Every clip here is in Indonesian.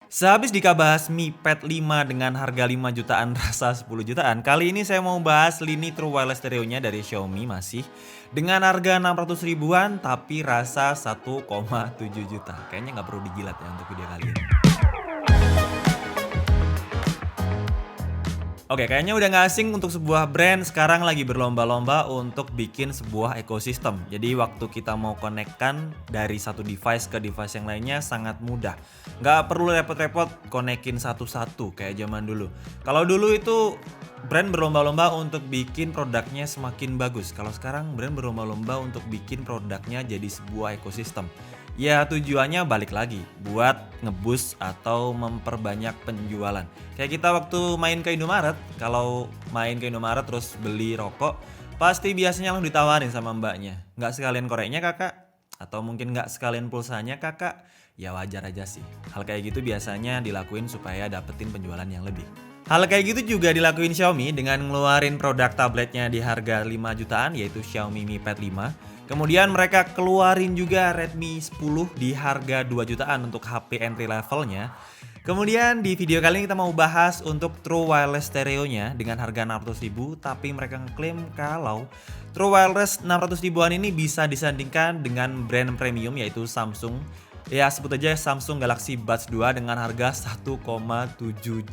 Sehabis Dika bahas Mi Pad 5 dengan harga 5 jutaan rasa 10 jutaan, kali ini saya mau bahas lini True Wireless Stereo-nya dari Xiaomi masih dengan harga 600 ribuan tapi rasa 1,7 juta. Kayaknya nggak perlu dijilat ya untuk video kali ini. Oke, kayaknya udah gak asing untuk sebuah brand sekarang lagi berlomba-lomba untuk bikin sebuah ekosistem. Jadi waktu kita mau konekkan dari satu device ke device yang lainnya sangat mudah. Gak perlu repot-repot konekin satu-satu kayak zaman dulu. Kalau dulu itu brand berlomba-lomba untuk bikin produknya semakin bagus. Kalau sekarang brand berlomba-lomba untuk bikin produknya jadi sebuah ekosistem. Ya tujuannya balik lagi buat ngeboost atau memperbanyak penjualan. Kayak kita waktu main ke Indomaret, kalau main ke Indomaret terus beli rokok, pasti biasanya langsung ditawarin sama mbaknya. Nggak sekalian koreknya kakak? Atau mungkin nggak sekalian pulsanya kakak? Ya wajar aja sih. Hal kayak gitu biasanya dilakuin supaya dapetin penjualan yang lebih. Hal kayak gitu juga dilakuin Xiaomi dengan ngeluarin produk tabletnya di harga 5 jutaan yaitu Xiaomi Mi Pad 5. Kemudian mereka keluarin juga Redmi 10 di harga 2 jutaan untuk HP entry levelnya. Kemudian di video kali ini kita mau bahas untuk True Wireless Stereo-nya dengan harga 600 ribu, tapi mereka ngeklaim kalau True Wireless 600 ribuan ini bisa disandingkan dengan brand premium yaitu Samsung. Ya sebut aja Samsung Galaxy Buds 2 dengan harga 1,7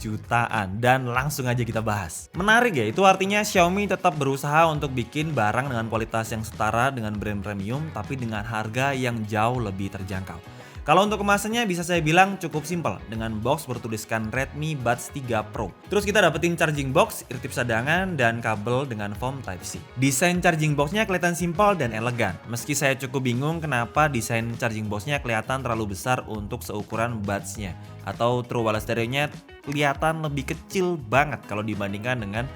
jutaan. Dan langsung aja kita bahas. Menarik ya, itu artinya Xiaomi tetap berusaha untuk bikin barang dengan kualitas yang setara dengan brand premium tapi dengan harga yang jauh lebih terjangkau. Kalau untuk kemasannya bisa saya bilang cukup simpel dengan box bertuliskan Redmi Buds 3 Pro. Terus kita dapetin charging box, irtip cadangan, dan kabel dengan foam Type-C. Desain charging boxnya kelihatan simpel dan elegan. Meski saya cukup bingung kenapa desain charging boxnya kelihatan terlalu besar untuk seukuran Buds-nya. Atau True Wireless Stereo-nya kelihatan lebih kecil banget kalau dibandingkan dengan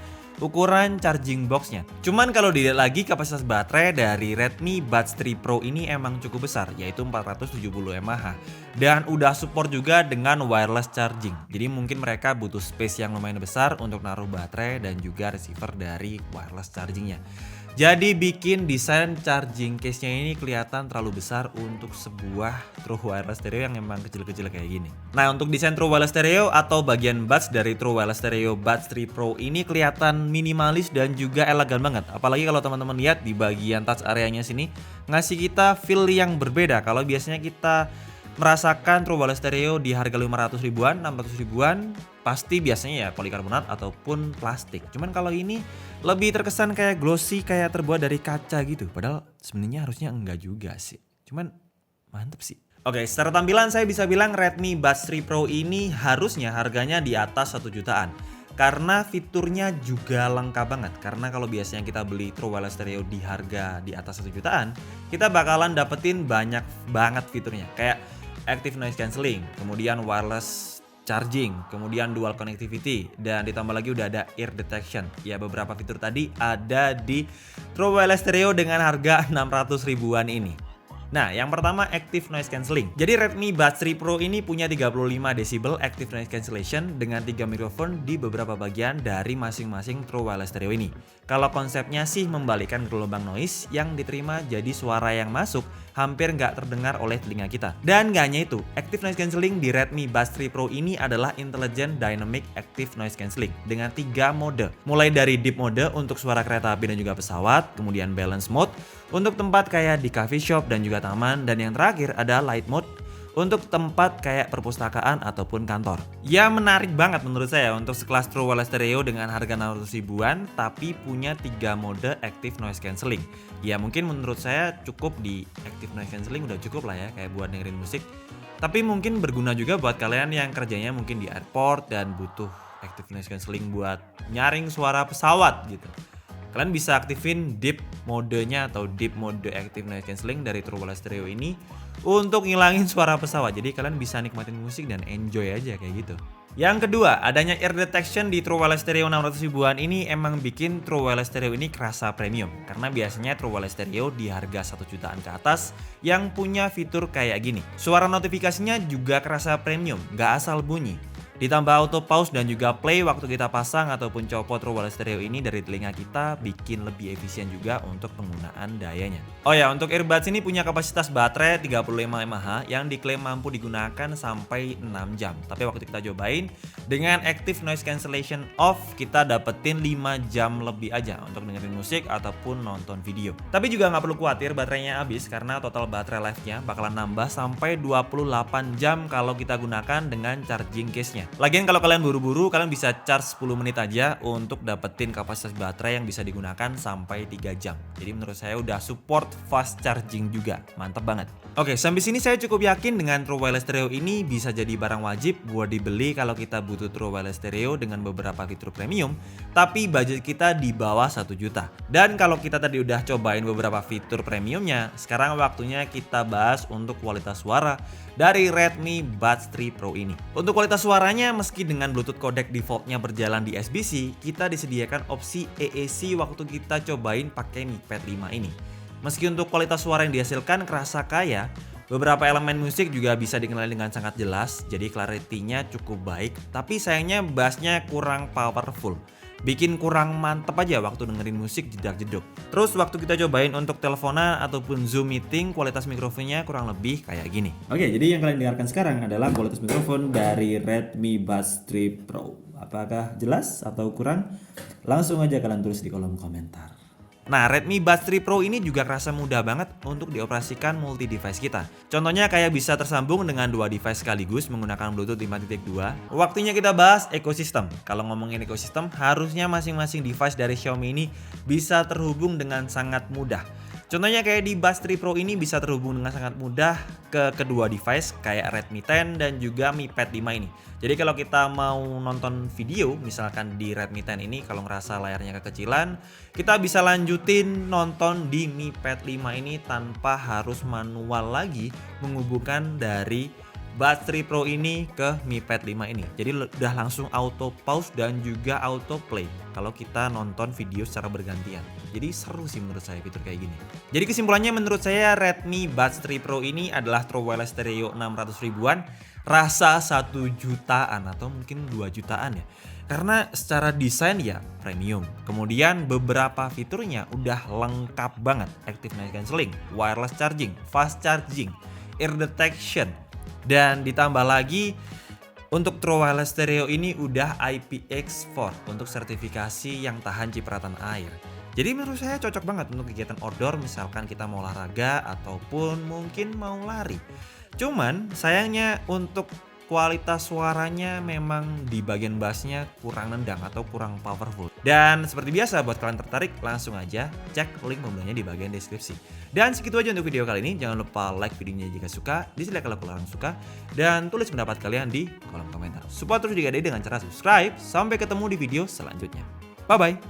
ukuran charging boxnya. Cuman kalau dilihat lagi kapasitas baterai dari Redmi Buds 3 Pro ini emang cukup besar yaitu 470 mAh dan udah support juga dengan wireless charging. Jadi mungkin mereka butuh space yang lumayan besar untuk naruh baterai dan juga receiver dari wireless chargingnya. Jadi bikin desain charging case-nya ini kelihatan terlalu besar untuk sebuah True Wireless Stereo yang memang kecil-kecil kayak gini. Nah untuk desain True Wireless Stereo atau bagian buds dari True Wireless Stereo Buds 3 Pro ini kelihatan minimalis dan juga elegan banget. Apalagi kalau teman-teman lihat di bagian touch areanya sini ngasih kita feel yang berbeda. Kalau biasanya kita merasakan True Wireless Stereo di harga 500 ribuan, 600 ribuan pasti biasanya ya polikarbonat ataupun plastik. Cuman kalau ini lebih terkesan kayak glossy, kayak terbuat dari kaca gitu. Padahal sebenarnya harusnya enggak juga sih. Cuman mantep sih. Oke, secara tampilan saya bisa bilang Redmi Buds 3 Pro ini harusnya harganya di atas 1 jutaan. Karena fiturnya juga lengkap banget. Karena kalau biasanya kita beli True Wireless Stereo di harga di atas 1 jutaan, kita bakalan dapetin banyak banget fiturnya. Kayak Active Noise Cancelling, kemudian wireless charging, kemudian dual connectivity, dan ditambah lagi udah ada ear detection. Ya beberapa fitur tadi ada di True Wireless Stereo dengan harga 600 ribuan ini. Nah, yang pertama Active Noise Cancelling. Jadi Redmi Buds 3 Pro ini punya 35 decibel Active Noise Cancellation dengan 3 mikrofon di beberapa bagian dari masing-masing True Wireless Stereo ini. Kalau konsepnya sih membalikkan gelombang noise yang diterima jadi suara yang masuk hampir nggak terdengar oleh telinga kita. Dan nggak hanya itu, Active Noise Cancelling di Redmi Buds 3 Pro ini adalah Intelligent Dynamic Active Noise Cancelling dengan 3 mode. Mulai dari Deep Mode untuk suara kereta api dan juga pesawat, kemudian Balance Mode untuk tempat kayak di coffee shop dan juga taman, dan yang terakhir ada Light Mode untuk tempat kayak perpustakaan ataupun kantor. Ya menarik banget menurut saya untuk sekelas True Wireless Stereo dengan harga 600 ribuan tapi punya 3 mode Active Noise Cancelling. Ya mungkin menurut saya cukup di Active Noise Cancelling udah cukup lah ya kayak buat dengerin musik. Tapi mungkin berguna juga buat kalian yang kerjanya mungkin di airport dan butuh Active Noise Cancelling buat nyaring suara pesawat gitu. Kalian bisa aktifin deep modenya atau deep mode Active Noise Cancelling dari True Wireless Stereo ini untuk ngilangin suara pesawat. Jadi kalian bisa nikmatin musik dan enjoy aja kayak gitu. Yang kedua, adanya ear detection di True Wireless Stereo 600 ribuan ini emang bikin True Wireless Stereo ini kerasa premium. Karena biasanya True Wireless Stereo di harga 1 jutaan ke atas yang punya fitur kayak gini. Suara notifikasinya juga kerasa premium, gak asal bunyi. Ditambah auto pause dan juga play waktu kita pasang ataupun copot True Wireless Stereo ini dari telinga kita bikin lebih efisien juga untuk penggunaan dayanya. Oh ya, untuk earbuds ini punya kapasitas baterai 35 mAh yang diklaim mampu digunakan sampai 6 jam. Tapi waktu kita cobain dengan active noise cancellation off, kita dapetin 5 jam lebih aja untuk dengerin musik ataupun nonton video. Tapi juga nggak perlu khawatir baterainya habis karena total baterai life-nya bakalan nambah sampai 28 jam kalau kita gunakan dengan charging case-nya. Lagian kalau kalian buru-buru, kalian bisa charge 10 menit aja untuk dapetin kapasitas baterai yang bisa digunakan sampai 3 jam. Jadi menurut saya udah support fast charging juga. Mantep banget. Oke, sampai sini saya cukup yakin dengan True Wireless Stereo ini bisa jadi barang wajib buat dibeli kalau kita butuh True Wireless Stereo dengan beberapa fitur premium, tapi budget kita di bawah 1 juta. Dan kalau kita tadi udah cobain beberapa fitur premiumnya, sekarang waktunya kita bahas untuk kualitas suara dari Redmi Buds 3 Pro ini. Untuk kualitas suaranya, meski dengan Bluetooth codec defaultnya berjalan di SBC, kita disediakan opsi AAC waktu kita cobain pakai Mi Pad 5 ini. Meski untuk kualitas suara yang dihasilkan kerasa kaya, beberapa elemen musik juga bisa dikenali dengan sangat jelas, jadi clarity-nya cukup baik, tapi sayangnya bass-nya kurang powerful. Bikin kurang mantep aja waktu dengerin musik jedak-jeduk. Terus waktu kita cobain untuk teleponan ataupun Zoom meeting, kualitas mikrofonnya kurang lebih kayak gini. Oke, jadi yang kalian dengarkan sekarang adalah kualitas mikrofon dari Redmi Buds 3 Pro. Apakah jelas atau kurang? Langsung aja kalian tulis di kolom komentar. Nah, Redmi Buds 3 Pro ini juga kerasa mudah banget untuk dioperasikan multi device kita. Contohnya kayak bisa tersambung dengan 2 device sekaligus menggunakan Bluetooth 5.2. Waktunya kita bahas ekosistem. Kalau ngomongin ekosistem, harusnya masing-masing device dari Xiaomi ini bisa terhubung dengan sangat mudah. Contohnya kayak di Buds 3 Pro ini bisa terhubung dengan sangat mudah ke kedua device kayak Redmi 10 dan juga Mi Pad 5 ini. Jadi kalau kita mau nonton video misalkan di Redmi 10 ini kalau ngerasa layarnya kekecilan, kita bisa lanjutin nonton di Mi Pad 5 ini tanpa harus manual lagi menghubungkan dari Buds 3 Pro ini ke Mi Pad 5 ini. Jadi udah langsung auto pause dan juga auto play kalau kita nonton video secara bergantian. Jadi seru sih menurut saya fitur kayak gini. Jadi kesimpulannya menurut saya Redmi Buds 3 Pro ini adalah True Wireless Stereo 600 ribuan, rasa 1 jutaan atau mungkin 2 jutaan ya. Karena secara desain ya premium. Kemudian beberapa fiturnya udah lengkap banget. Active noise cancelling, wireless charging, fast charging, ear detection. Dan ditambah lagi untuk True Wireless Stereo ini udah IPX4 untuk sertifikasi yang tahan cipratan air. Jadi menurut saya cocok banget untuk kegiatan outdoor misalkan kita mau olahraga ataupun mungkin mau lari. Cuman sayangnya untuk kualitas suaranya memang di bagian bassnya kurang nendang atau kurang powerful. Dan seperti biasa buat kalian tertarik langsung aja cek link pembeliannya di bagian deskripsi. Dan segitu aja untuk video kali ini. Jangan lupa like videonya jika suka, dislike kalau kalian suka, dan tulis pendapat kalian di kolom komentar. Support terus juga dengan cara subscribe. Sampai ketemu di video selanjutnya. Bye bye.